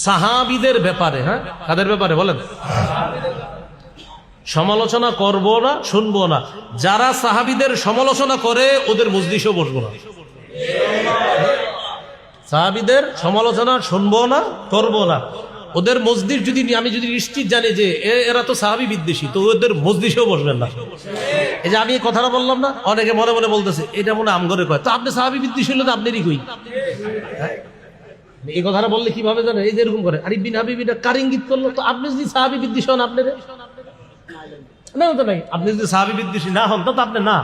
সাহাবীদের ব্যাপারে, হ্যাঁ কাদের ব্যাপারে বলেন, সমালোচনা করব না, শুনবো না। যারা সাহাবীদের সমালোচনা করে ওদের মজলিসেও বসবো না। সাহাবীদের সমালোচনা শুনবো না, করবো না। ওদের মজলিস যদি আমি যদি নিশ্চিত জানি যে এরা তো সাহাবী বিদ্বেষী, তো ওদের মজলিসেও বসবেন না। এই যে আমি এই কথাটা বললাম না, অনেকে মনে মনে বলতেছে এটা মনে আমগরে কয়, তো আপনি সাহাবী বিদ্বেষী হলে তো আপনারই কই। এই কথাটা বললে কিভাবে জানেন? এই যে এরকম করে আরিফ বিন হাবিব এটা কার ইঙ্গিত করলো, তো আপনি যদি সাহাবী বিদ্বেষী হন আপনার না, তো নাই। আপনি যদি সাহাবী বিদ্বেষী না হন তো আপনি না।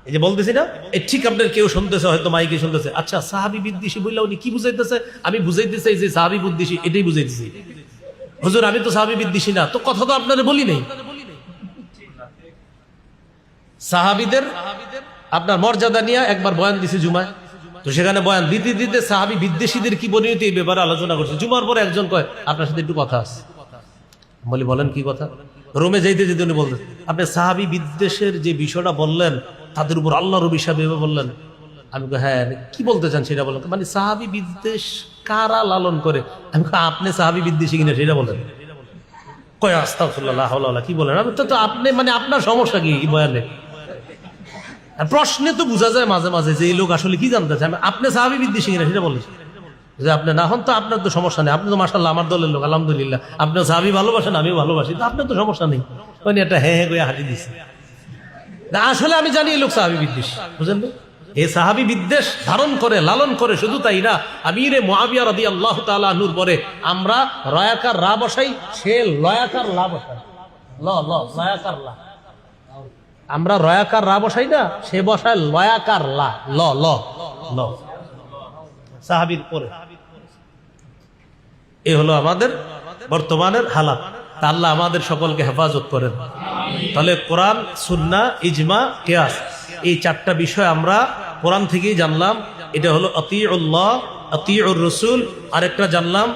এই যে বলতেছি না, এই ঠিক আপনার কেউ শুনতেছে, হয়তো মাইকে শুনতেছে, আচ্ছা সাহাবী বিদ্বেষী বললে উনি কি বুঝাইতেছে? আমি বুঝাইতেছি যে সাহাবী বিদ্বেষী, এটাই বুঝাইতেছি। হুজুর আমি তো সাহাবী বিদ্বেষী না, তো কথা তো আপনারা বলি নাই। সাহাবীদের আপনার মর্যাদা নিয়ে একবার বয়ান দিছে জুমায়, তো সেখানে বয়ান দিতে দিতে সাহাবী বিদ্বেষীদের কি পরিণতি এই ব্যাপারে আলোচনা করছে। জুমার পরে একজন কয় আপনার সাথে একটু কথা আছে। বলি বলেন কি কথা? রোমে যাইতে যেতে উনি বলতেন আপনি সাহাবী বিদ্বেষের যে বিষয়টা বললেন, তাদের উপর আল্লাহর অভিশাপ ভেবে বললেন। আমি হ্যাঁ কি বলতে চান সেটা বলেন। মানে সাহাবী বিদ্বেষ কারা লালন করে? আমি আপনি সাহাবী বিদ্বেষী কিনা সেটা বলেন। কয় আস্তাগফিরুল্লাহ কি বলেন? তো আপনি মানে আপনার সমস্যা কি বয়ানে? প্রশ্নে তো বোঝা যায় মাঝে মাঝে যে এই লোক আসলে কি জানতে চায়। আপনি সাহাবী বিদ্বেষী কিনা সেটা বলেন। যে আপনি না হন তো আপনার তো সমস্যা নেই, আপনি তো মাশাআল্লাহ আমার দলের লোক, আলহামদুলিল্লাহ, আপনি সাহাবী ভালোবাসেন, আমিও ভালোবাসি, তো আপনার তো সমস্যা নেই। উনি একটা হ্যাঁ হ্যাঁ করে হাঁটি দিচ্ছে। আসলে আমি জানি এই লোক সাহাবী বিদ্বেষ, বুঝলেন তো? এই সাহাবী বিদ্বেষ ধারণ করে লালন করে। শুধু তাই না, আমিরে মুআবিয়া রাদিয়াল্লাহু তাআলা আনহুর পরে আমরা রয়াকার রা বসাই, সে লয়াকার লা বসাই। লয়াকার লা, আমরা রয়াকার রা বসাই না, সে বসায় লয়াকার লা। ল ল ল সাহাবীর পরে। এ হলো আমাদের বর্তমানের হালাত। আল্লাহ আমাদের সকলকে হেফাজত করেন। তাহলে কোরআন, সুন্নাহ, ইজমা, কিয়াস, এই চারটা বিষয় আমরা কোরআন থেকেই জানলাম। এটা হলো আতিউল্লাহ, আতিউর রাসূল। আরেকটা জানলাম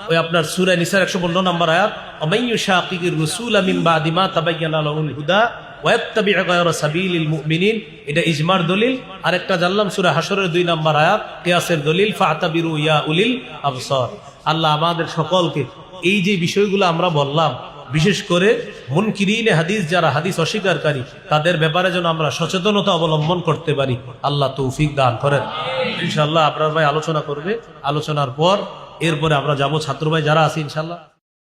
ওই আপনার সূরা নিসার 115 নম্বর আয়াত, আমাইয়ুশাকিকির রাসূলা মিন বাদি মা তাবায়্যানা লাহুল হুদা ওয়া ইয়াত্তাবি' গায়রা সাবিলিল মুমিনিন, এটা ইজমার দলিল। আরেকটা জানলাম সূরা হাশরের 2 নম্বর আয়াত, কিয়াসের দলিল, ফাতাবিরু ইয়া উলিল আবসার। আল্লাহ আমাদের সকলকে এই যে বিষয়গুলো আমরা বললাম, বিশেষ করে মুনকিরিনে হাদিস, যারা হাদিস অস্বীকারী, তাদের ব্যাপারে যেন আমরা সচেতনতা অবলম্বন করতে পারি। আল্লাহ তৌফিক দান করেন। ইনশাআল্লাহ আপনার ভাই আলোচনা করবে, আলোচনার পর এরপরে আমরা যাব ছাত্র ভাই যারা আছে ইনশাআল্লাহ।